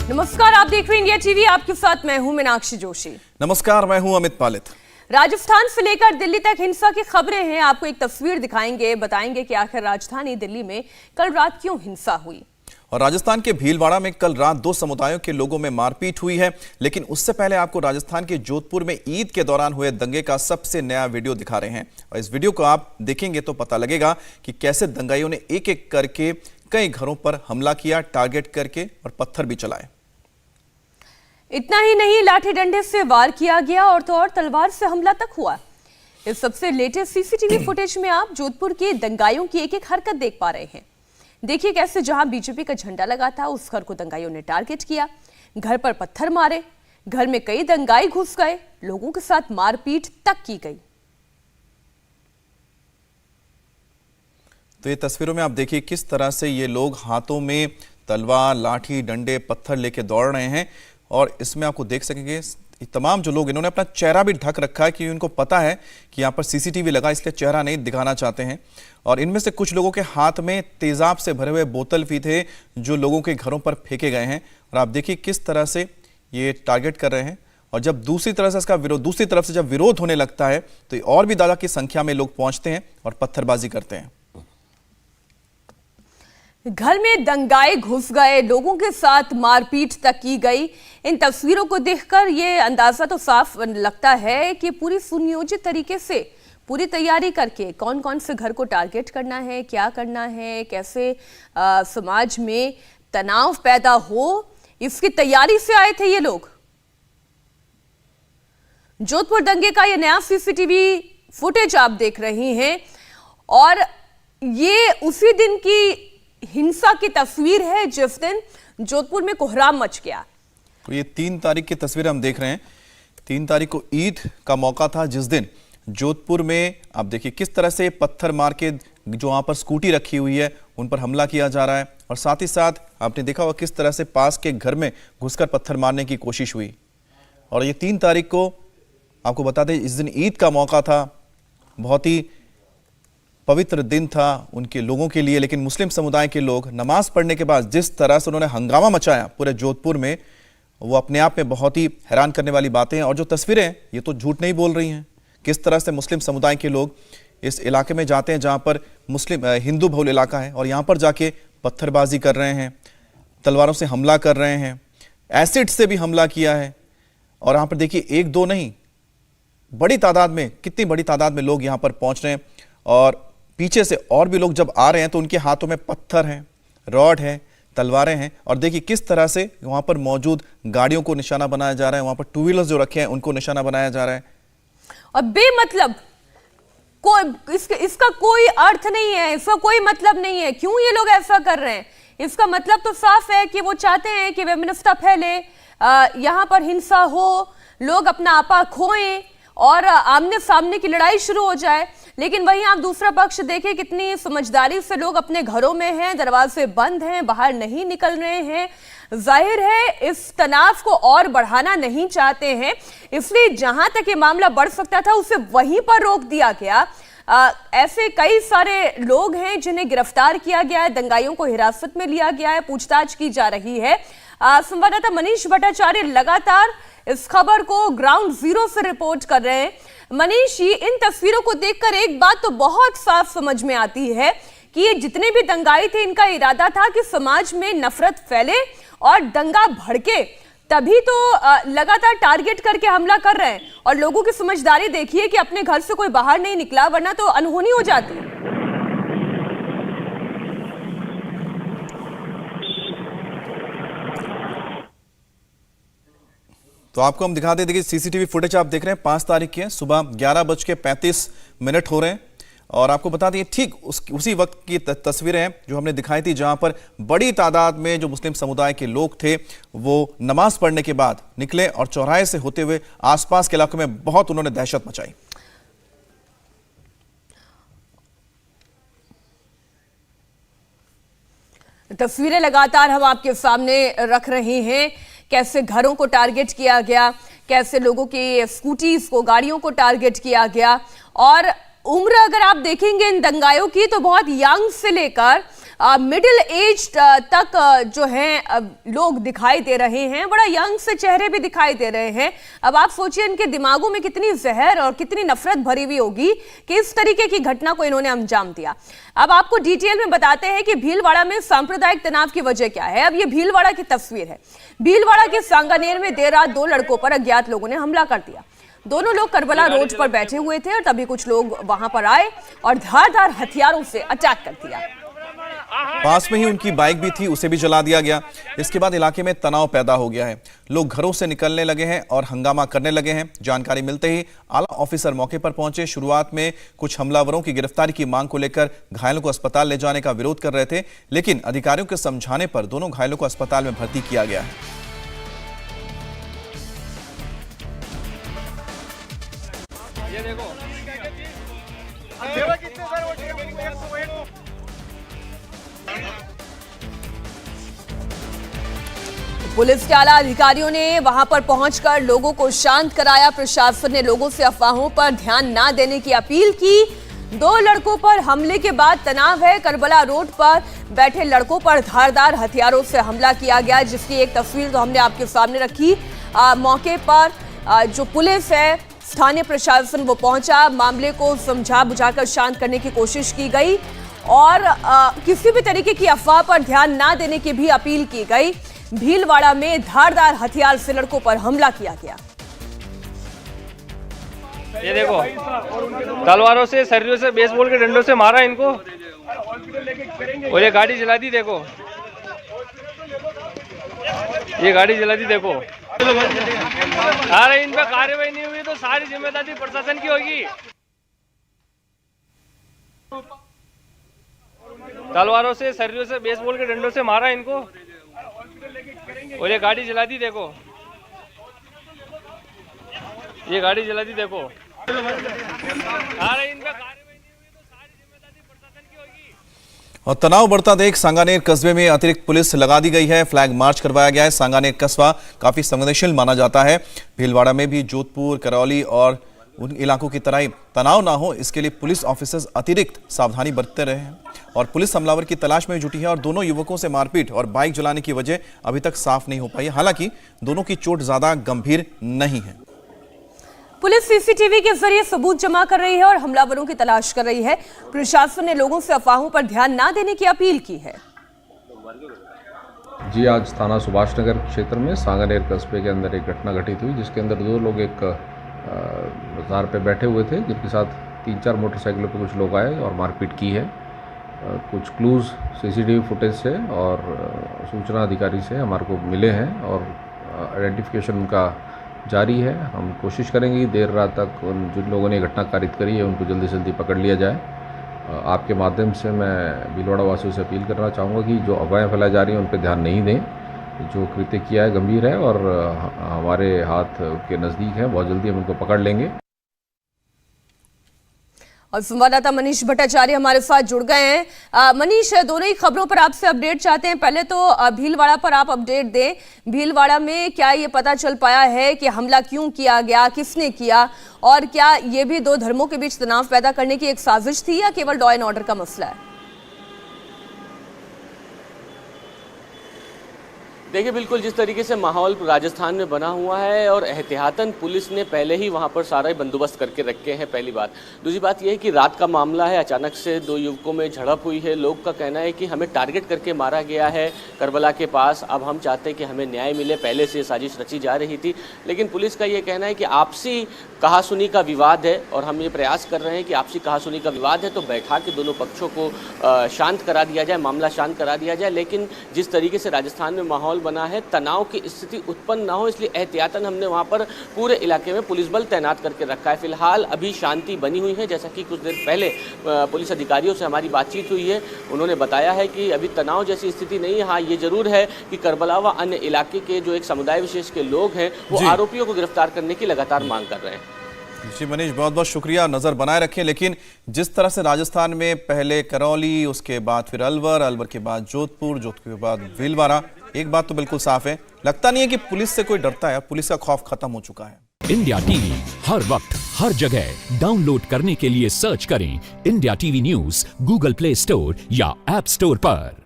नमस्कार, आप देख रहे हैं इंडिया टीवी। आपके साथ मैं हूं मीनाक्षी जोशी। नमस्कार, मैं हूं अमित पालित। राजस्थान से लेकर दिल्ली तक हिंसा की खबरें हैं। आपको एक तस्वीर दिखाएंगे, बताएंगे कि आखिर राजधानी दिल्ली में कल रात क्यों हिंसा हुई। और राजस्थान के भीलवाड़ा में कल रात दो समुदायों के लोगों में मारपीट हुई है। लेकिन उससे पहले आपको राजस्थान के जोधपुर में ईद के दौरान हुए दंगे का सबसे नया वीडियो दिखा रहे हैं। और इस वीडियो को आप देखेंगे तो पता लगेगा कि कैसे दंगाइयों ने एक एक करके कई घरों पर हमला किया, टारगेट करके, और पत्थर भी चलाए। इतना ही नहीं, लाठी डंडे से वार किया गया और तो और तलवार से हमला तक हुआ। इस सबसे लेटेस्ट सीसीटीवी फुटेज में आप जोधपुर के दंगाइयों की एक एक हरकत देख पा रहे हैं। देखिए कैसे जहां बीजेपी का झंडा लगा था उस घर को दंगाइयों ने टारगेट किया, घर पर पत्थर मारे, घर में कई दंगाई घुस गए, लोगों के साथ मारपीट तक की गई। तो ये तस्वीरों में आप देखिए किस तरह से ये लोग हाथों में तलवार, लाठी, डंडे, पत्थर लेके दौड़ रहे हैं। और इसमें आपको देख सकेंगे तमाम जो लोग, इन्होंने अपना चेहरा भी ढक रखा है कि उनको पता है कि यहाँ पर सीसीटीवी लगा, इसलिए चेहरा नहीं दिखाना चाहते हैं। और इनमें से कुछ लोगों के हाथ में तेजाब से भरे हुए बोतल भी थे जो लोगों के घरों पर फेंके गए हैं। और आप देखिए किस तरह से ये टारगेट कर रहे हैं। और जब दूसरी तरफ से जब विरोध होने लगता है तो और भी ज्यादा की संख्या में लोग पहुंचते हैं और पत्थरबाजी करते हैं। घर में दंगाए घुस गए, लोगों के साथ मारपीट तक की गई। इन तस्वीरों को देखकर ये अंदाजा तो साफ लगता है कि पूरी सुनियोजित तरीके से, पूरी तैयारी करके कौन कौन से घर को टारगेट करना है, क्या करना है, कैसे समाज में तनाव पैदा हो, इसकी तैयारी से आए थे ये लोग। जोधपुर दंगे का ये नया सीसीटीवी फुटेज आप देख रही हैं और ये उसी दिन की हिंसा की तस्वीर है जिस दिन जोधपुर में कोहराम मच गया। तो ये 3 तारीख की तस्वीर हम देख रहे हैं। 3 तारीख को ईद का मौका था जिस दिन जोधपुर में आप देखिए किस तरह से पत्थर मार के जो वहां पर स्कूटी रखी हुई है उन पर हमला किया जा रहा है। और साथ ही साथ आपने देखा होगा किस तरह से पास के घर में घुसकर पत्थर मारने की कोशिश हुई। और ये 3 तारीख को आपको बता दें, इस दिन ईद का मौका था, बहुत ही पवित्र दिन था उनके लोगों के लिए। लेकिन मुस्लिम समुदाय के लोग नमाज पढ़ने के बाद जिस तरह से उन्होंने हंगामा मचाया पूरे जोधपुर में, वो अपने आप में बहुत ही हैरान करने वाली बातें हैं। और जो तस्वीरें ये तो झूठ नहीं बोल रही हैं। किस तरह से मुस्लिम समुदाय के लोग इस इलाके में जाते हैं जहां पर हिंदू बहुल इलाका है और यहां पर जाके पत्थरबाजी कर रहे हैं, तलवारों से हमला कर रहे हैं, एसिड से भी हमला किया है। और यहां पर देखिए 1-2 नहीं, बड़ी तादाद में, कितनी बड़ी तादाद में लोग यहां पर पहुंच रहे हैं। और पीछे से और भी लोग जब आ रहे हैं तो उनके हाथों में पत्थर हैं, रॉड है, तलवारें हैं। और देखिए किस तरह से वहां पर मौजूद गाड़ियों को निशाना बनाया जा रहा है, वहां पर 2 व्हीलर्स जो रखे हैं उनको निशाना बनाया जा रहा है। और बेमतलब इसका कोई अर्थ नहीं है, इसका कोई मतलब नहीं है। क्यों ये लोग ऐसा कर रहे हैं? इसका मतलब तो साफ है कि वो चाहते हैं कि वेमनस्ता फैले, यहां पर हिंसा हो, लोग अपना आपा खोएं और आमने सामने की लड़ाई शुरू हो जाए। लेकिन वहीं आप दूसरा पक्ष देखें, कितनी समझदारी से लोग अपने घरों में हैं, दरवाजे बंद हैं, बाहर नहीं निकल रहे हैं। जाहिर है इस तनाव को और बढ़ाना नहीं चाहते हैं, इसलिए जहां तक ये मामला बढ़ सकता था उसे वहीं पर रोक दिया गया। ऐसे कई सारे लोग हैं जिन्हें गिरफ्तार किया गया है, दंगाइयों को हिरासत में लिया गया है, पूछताछ की जा रही है। संवाददाता मनीष भट्टाचार्य लगातार इस खबर को ग्राउंड जीरो से रिपोर्ट कर रहे हैं। मनीष, इन तस्वीरों को देखकर एक बात तो बहुत साफ समझ में आती है कि ये जितने भी दंगाई थे इनका इरादा था कि समाज में नफरत फैले और दंगा भड़के, तभी तो लगातार टारगेट करके हमला कर रहे हैं। और लोगों की समझदारी देखिए कि अपने घर से कोई बाहर नहीं निकला, वरना तो अनहोनी हो जाती। तो आपको हम दिखा दें, देखिए सीसीटीवी फुटेज आप देख रहे हैं 5 तारीख की है, सुबह 11:35 हो रहे हैं। और आपको बता दें ठीक उसी वक्त की तस्वीरें हैं जो हमने दिखाई थी, जहां पर बड़ी तादाद में जो मुस्लिम समुदाय के लोग थे वो नमाज पढ़ने के बाद निकले और चौराहे से होते हुए आसपास के इलाकों में बहुत उन्होंने दहशत मचाई। तस्वीरें लगातार हम आपके सामने रख रहे हैं, कैसे घरों को टारगेट किया गया, कैसे लोगों की स्कूटीज को, गाड़ियों को टारगेट किया गया। और उम्र अगर आप देखेंगे इन दंगाइयों की तो बहुत यंग से लेकर मिडिल एज तक जो है लोग दिखाई दे रहे हैं, बड़ा यंग से चेहरे भी दिखाई दे रहे हैं। अब आप सोचिए इनके दिमागों में कितनी जहर और कितनी नफरत भरी हुई होगी कि इस तरीके की घटना को इन्होंने अंजाम दिया। अब आपको डिटेल में बताते हैं कि भीलवाड़ा में सांप्रदायिक तनाव की वजह क्या है। अब ये भीलवाड़ा की तस्वीर है। भीलवाड़ा के सांगानेर में देर रात 2 लड़कों पर अज्ञात लोगों ने हमला कर दिया। दोनों लोग करबला रोड पर बैठे हुए थे और तभी कुछ लोग वहां पर आए और धारदार हथियारों से अटैक कर दिया। पास में ही उनकी बाइक भी थी, उसे भी जला दिया गया। इसके बाद इलाके में तनाव पैदा हो गया है। लोग घरों से निकलने लगे हैं और हंगामा करने लगे हैं। जानकारी मिलते ही आला ऑफिसर मौके पर पहुंचे। शुरुआत में कुछ हमलावरों की गिरफ्तारी की मांग को लेकर घायलों को अस्पताल ले जाने का विरोध कर रहे थे, लेकिन अधिकारियों के समझाने पर दोनों घायलों को अस्पताल में भर्ती किया गया है। ये देखो पुलिस के आला अधिकारियों ने वहां पर पहुंचकर लोगों को शांत कराया। प्रशासन ने लोगों से अफवाहों पर ध्यान न देने की अपील की। 2 लड़कों पर हमले के बाद तनाव है। करबला रोड पर बैठे लड़कों पर धारदार हथियारों से हमला किया गया, जिसकी एक तस्वीर तो हमने आपके सामने रखी। मौके पर जो पुलिस है, स्थानीय प्रशासन वो पहुंचा। मामले को समझा बुझाकर शांत करने की कोशिश की गई और किसी भी तरीके की अफवाह पर ध्यान न देने की भी अपील की गई। भीलवाड़ा में धारदार हथियार से लड़कों पर हमला किया गया। ये देखो तलवारों से, शरीरों से, बेसबॉल के डंडों से मारा इनको और ये गाड़ी जला दी। देखो ये गाड़ी जला दी। देखो अरे इन पे कार्रवाई नहीं हुई तो सारी जिम्मेदारी प्रशासन की होगी। तलवारों से, शरीरों से, बेसबॉल के डंडों से मारा इनको और ये गाड़ी जला दी। देखो ये गाड़ी जला दी। देखो अरे इन पे कार्रवाई नहीं हुई तो सारी जिम्मेदारी प्रशासन की होगी। और तनाव बढ़ता देख सांगानेर कस्बे में अतिरिक्त पुलिस लगा दी गई है। फ्लैग मार्च करवाया गया है। सांगानेर कस्बा काफी संवेदनशील माना जाता है। भीलवाड़ा में भी जोधपुर, करौली और उन इलाकों की तरह तनाव ना हो, इसके लिए पुलिस ऑफिसर्स अतिरिक्त सावधानी बरतते रहे हैं और पुलिस हमलावर की तलाश में जुटी है। और दोनों युवकों से मारपीट और बाइक जलाने की वजह अभी तक साफ नहीं हो पाई है। हालांकि दोनों की चोट ज्यादा गंभीर नहीं है। पुलिस सीसीटीवी के जरिए सबूत जमा कर रही है और हमलावरों की तलाश कर रही है। प्रशासन ने लोगों से अफवाहों पर ध्यान न देने की अपील की है। जी, आज थाना सुभाष नगर क्षेत्र में सांगानेर कस्बे के अंदर एक घटना घटित हुई, जिसके अंदर 2 लोग एक बाजार पे बैठे हुए थे, जिनके साथ 3-4 मोटरसाइकिलों पे कुछ लोग आए और मारपीट की है। कुछ क्लूज सीसीटीवी फुटेज से और सूचना अधिकारी से हमारे को मिले हैं और आइडेंटिफिकेशन उनका जारी है। हम कोशिश करेंगे कि देर रात तक जिन लोगों ने घटना कारित करी है उनको जल्दी से जल्दी पकड़ लिया जाए। आपके माध्यम से मैं भीलवाड़ा वासियों से अपील करना चाहूँगा कि जो अफवाहें फैलाई जा रही हैं उन पर ध्यान नहीं दें। जो कृत्य किया है गंभीर है और हमारे हाथ के नज़दीक है, बहुत जल्दी हम उनको पकड़ लेंगे। और संवाददाता मनीष भट्टाचार्य हमारे साथ जुड़ गए हैं। मनीष, दोनों ही खबरों पर आपसे अपडेट चाहते हैं। पहले तो भीलवाड़ा पर आप अपडेट दें। भीलवाड़ा में क्या ये पता चल पाया है कि हमला क्यों किया गया, किसने किया, और क्या ये भी 2 धर्मों के बीच तनाव पैदा करने की एक साजिश थी या केवल लॉ एंड ऑर्डर का मसला है? देखिए, बिल्कुल जिस तरीके से माहौल राजस्थान में बना हुआ है और एहतियातन पुलिस ने पहले ही वहां पर सारा बंदोबस्त करके रखे हैं, पहली बात। दूसरी बात यह है कि रात का मामला है, अचानक से 2 युवकों में झड़प हुई है। लोग का कहना है कि हमें टारगेट करके मारा गया है करबला के पास, अब हम चाहते हैं कि हमें न्याय मिले। पहले से साजिश रची जा रही थी, लेकिन पुलिस का ये कहना है कि आपसी कहासुनी का विवाद है और हम ये प्रयास कर रहे हैं कि आपसी कहासुनी का विवाद है तो बैठा के दोनों पक्षों को शांत करा दिया जाए, मामला शांत करा दिया जाए। लेकिन जिस तरीके से राजस्थान में माहौल बना है, तनाव की स्थिति उत्पन्न ना हो, इसलिए एहतियातन हमने वहां पर पूरे इलाके में पुलिस बल तैनात करके रखा है। फिलहाल अभी शांति बनी हुई है। जैसा कि कुछ देर पहले पुलिस अधिकारियों से हमारी बातचीत हुई है, उन्होंने बताया है कि अभी तनाव जैसी स्थिति नहीं है। हाँ, ये जरूर है कि करबला व अन्य इलाके के जो एक समुदाय विशेष के लोग हैं वो आरोपियों को गिरफ्तार करने की लगातार मांग कर रहे हैं। जी मनीष, बहुत बहुत शुक्रिया। नजर बनाए रखें। लेकिन जिस तरह से राजस्थान में पहले करौली, उसके बाद फिर अलवर, अलवर के बाद जोधपुर, जोधपुर के बाद भीलवाड़ा, एक बात तो बिल्कुल साफ है, लगता नहीं है कि पुलिस से कोई डरता है। पुलिस का खौफ खत्म हो चुका है। इंडिया टीवी हर वक्त हर जगह डाउनलोड करने के लिए सर्च करें India TV news Google play store या ऐप स्टोर पर।